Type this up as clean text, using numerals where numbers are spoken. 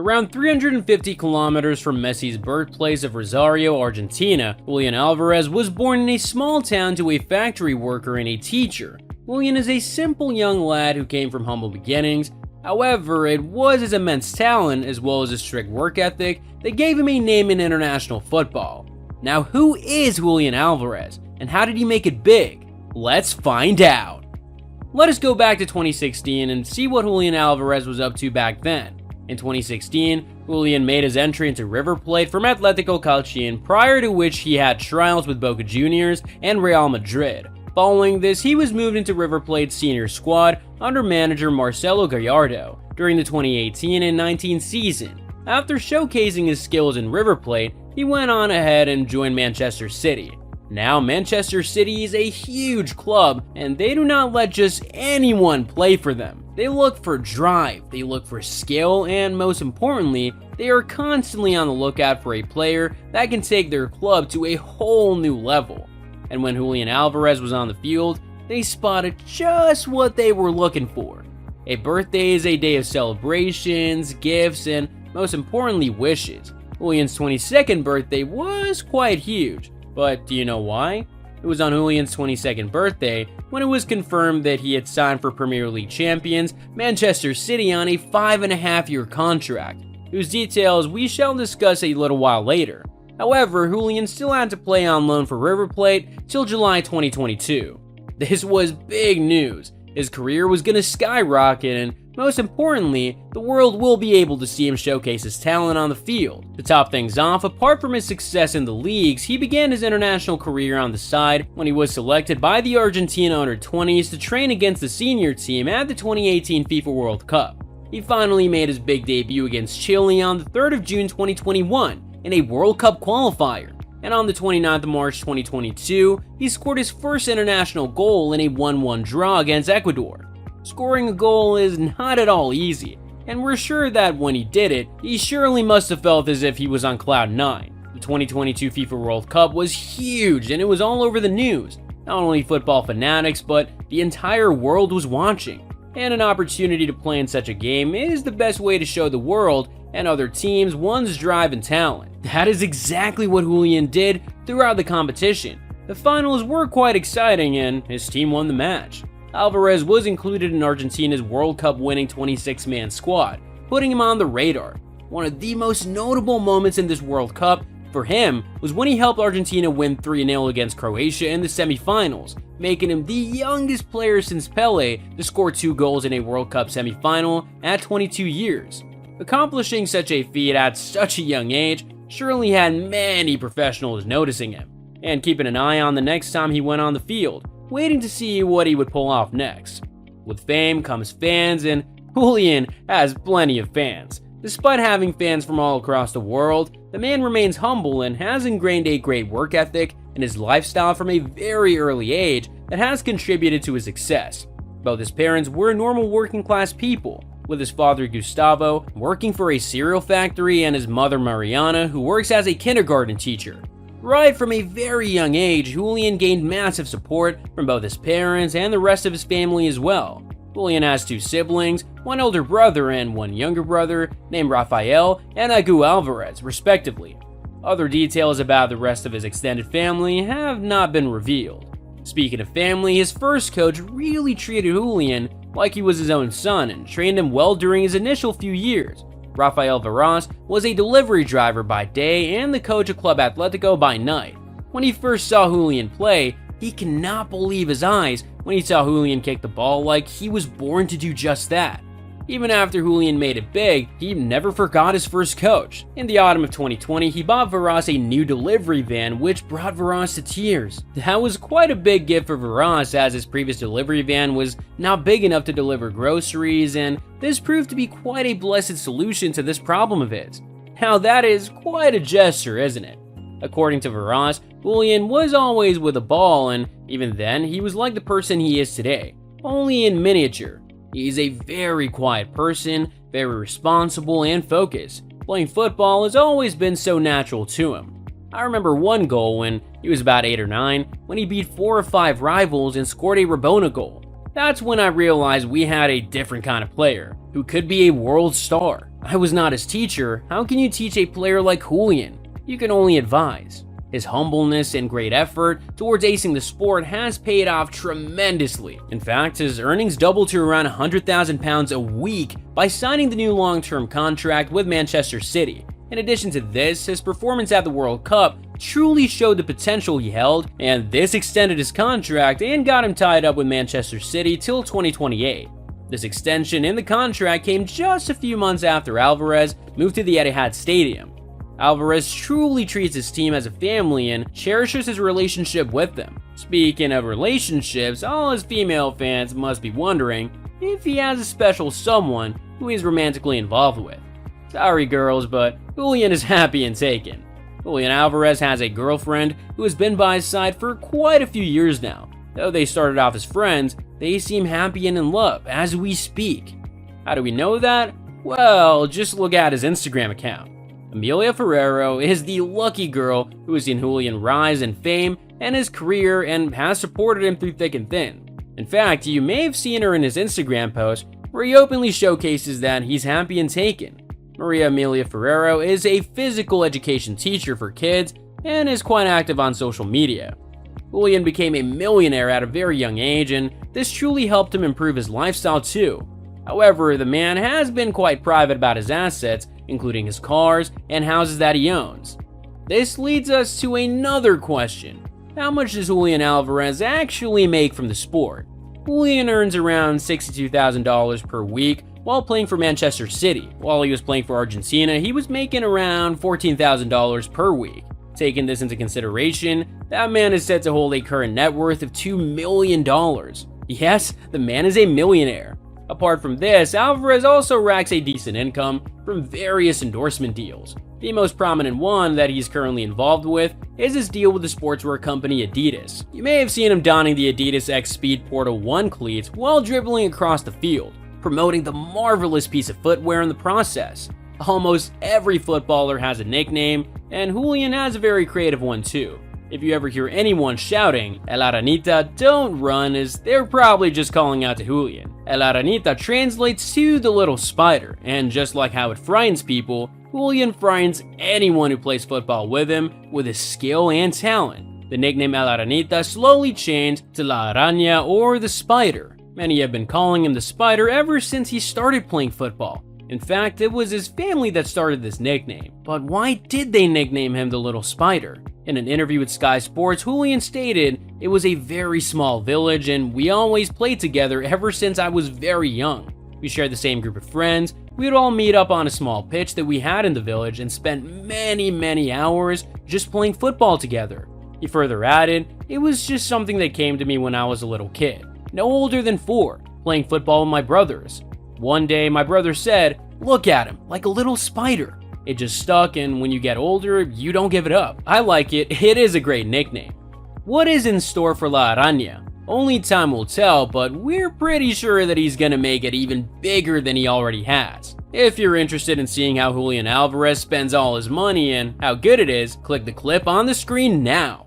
Around 350 kilometers from Messi's birthplace of Rosario, Argentina, Julian Alvarez was born in a small town to a factory worker and a teacher. Julian is a simple young lad who came from humble beginnings. However, it was his immense talent as well as his strict work ethic that gave him a name in international football. Now, who is Julian Alvarez and how did he make it big? Let's find out. Let us go back to 2016 and see what Julian Alvarez was up to back then. In 2016, Julian made his entry into River Plate from Atletico Calchín, prior to which he had trials with Boca Juniors and Real Madrid. Following this, he was moved into River Plate's senior squad under manager Marcelo Gallardo during the 2018 and 19 season. After showcasing his skills in River Plate, he went on ahead and joined Manchester City. Now, Manchester City is a huge club, and they do not let just anyone play for them. They look for drive, they look for skill, and most importantly, they are constantly on the lookout for a player that can take their club to a whole new level. And when Julian Alvarez was on the field, they spotted just what they were looking for. A birthday is a day of celebrations, gifts, and most importantly, wishes. Julian's 22nd birthday was quite huge. But do you know why? It was on Julian's 22nd birthday when it was confirmed that he had signed for Premier League champions Manchester City on a 5.5-year contract, whose details we shall discuss a little while later. However, Julian still had to play on loan for River Plate till July 2022. This was big news. His career was going to skyrocket, and most importantly, the world will be able to see him showcase his talent on the field. To top things off, apart from his success in the leagues, he began his international career on the side when he was selected by the Argentina under-20s to train against the senior team at the 2018 FIFA World Cup. He finally made his big debut against Chile on the 3rd of June 2021 in a World Cup qualifier. And on the 29th of March 2022, he scored his first international goal in a 1-1 draw against Ecuador. Scoring a goal is not at all easy, and we're sure that when he did it, he surely must have felt as if he was on cloud 9. The 2022 FIFA World Cup was huge and it was all over the news. Not only football fanatics, but the entire world was watching. And an opportunity to play in such a game is the best way to show the world and other teams one's drive and talent. That is exactly what Julian did throughout the competition. The finals were quite exciting and his team won the match. Alvarez was included in Argentina's World Cup winning 26-man squad, putting him on the radar. One of the most notable moments in this World Cup for him was when he helped Argentina win 3-0 against Croatia in the semifinals, making him the youngest player since Pelé to score 2 goals in a World Cup semifinal at 22 years. Accomplishing such a feat at such a young age surely had many professionals noticing him, and keeping an eye on the next time he went on the field, waiting to see what he would pull off next. With fame comes fans, and Julian has plenty of fans. Despite having fans from all across the world, the man remains humble and has ingrained a great work ethic in his lifestyle from a very early age that has contributed to his success. Both his parents were normal working class people, with his father Gustavo working for a cereal factory and his mother Mariana who works as a kindergarten teacher. Right from a very young age, Julian gained massive support from both his parents and the rest of his family as well. Julian has 2 siblings, one older brother and one younger brother, named Rafael and Agu Alvarez, respectively. Other details about the rest of his extended family have not been revealed. Speaking of family, his first coach really treated Julian like he was his own son and trained him well during his initial few years. Rafael Varas was a delivery driver by day and the coach of Club Atletico by night. When he first saw Julian play, he cannot believe his eyes when he saw Julian kick the ball like he was born to do just that. Even after Julian made it big, he never forgot his first coach. In the autumn of 2020, he bought Varas a new delivery van, which brought Varas to tears. That was quite a big gift for Varas, as his previous delivery van was not big enough to deliver groceries, and this proved to be quite a blessed solution to this problem of his. Now that is quite a gesture, isn't it? According to Varas, Julian was always with a ball, and even then, he was like the person he is today, only in miniature. He's a very quiet person, very responsible and focused. Playing football has always been so natural to him. I remember one goal when he was about 8 or 9, when he beat 4 or 5 rivals and scored a Rabona goal. That's when I realized we had a different kind of player, who could be a world star. I was not his teacher. How can you teach a player like Julian? You can only advise. His humbleness and great effort towards acing the sport has paid off tremendously. In fact, his earnings doubled to around £100,000 a week by signing the new long-term contract with Manchester City. In addition to this, his performance at the World Cup truly showed the potential he held, and this extended his contract and got him tied up with Manchester City till 2028. This extension in the contract came just a few months after Alvarez moved to the Etihad Stadium. Alvarez truly treats his team as a family and cherishes his relationship with them. Speaking of relationships, all his female fans must be wondering if he has a special someone who he's romantically involved with. Sorry girls, but Julian is happy and taken. Julian Alvarez has a girlfriend who has been by his side for quite a few years now. Though they started off as friends, they seem happy and in love as we speak. How do we know that? Well, just look at his Instagram account. Amelia Ferrero is the lucky girl who has seen Julian rise in fame and his career and has supported him through thick and thin. In fact, you may have seen her in his Instagram post where he openly showcases that he's happy and taken. Maria Amelia Ferrero is a physical education teacher for kids and is quite active on social media. Julian became a millionaire at a very young age, and this truly helped him improve his lifestyle too. However, the man has been quite private about his assets, including his cars and houses that he owns. This leads us to another question. How much does Julian Alvarez actually make from the sport? Julian earns around $62,000 per week while playing for Manchester City. While he was playing for Argentina, he was making around $14,000 per week. Taking this into consideration, that man is said to hold a current net worth of $2 million. Yes, the man is a millionaire. Apart from this, Alvarez also racks a decent income from various endorsement deals. The most prominent one that he's currently involved with is his deal with the sportswear company Adidas. You may have seen him donning the Adidas X Speed Portal 1 cleats while dribbling across the field, promoting the marvelous piece of footwear in the process. Almost every footballer has a nickname, and Julian has a very creative one too. If you ever hear anyone shouting, "El Aranita, don't run," as they're probably just calling out to Julian. El Aranita translates to the little spider, and just like how it frightens people, Julian frightens anyone who plays football with him with his skill and talent. The nickname El Aranita slowly changed to La Araña, or the Spider. Many have been calling him the Spider ever since he started playing football. In fact, it was his family that started this nickname. But why did they nickname him the Little Spider? In an interview with Sky Sports, Julian stated, "It was a very small village and we always played together ever since I was very young. We shared the same group of friends. We would all meet up on a small pitch that we had in the village and spent many hours just playing football together." He further added, "It was just something that came to me when I was a little kid, no older than 4, playing football with my brothers. One day my brother said, 'Look at him, like a little spider.' It just stuck, and when you get older, you don't give it up. I like it. It is a great nickname." What is in store for La Araña? Only time will tell, but we're pretty sure that he's gonna make it even bigger than he already has. If you're interested in seeing how Julian Alvarez spends all his money and how good it is, click the clip on the screen now.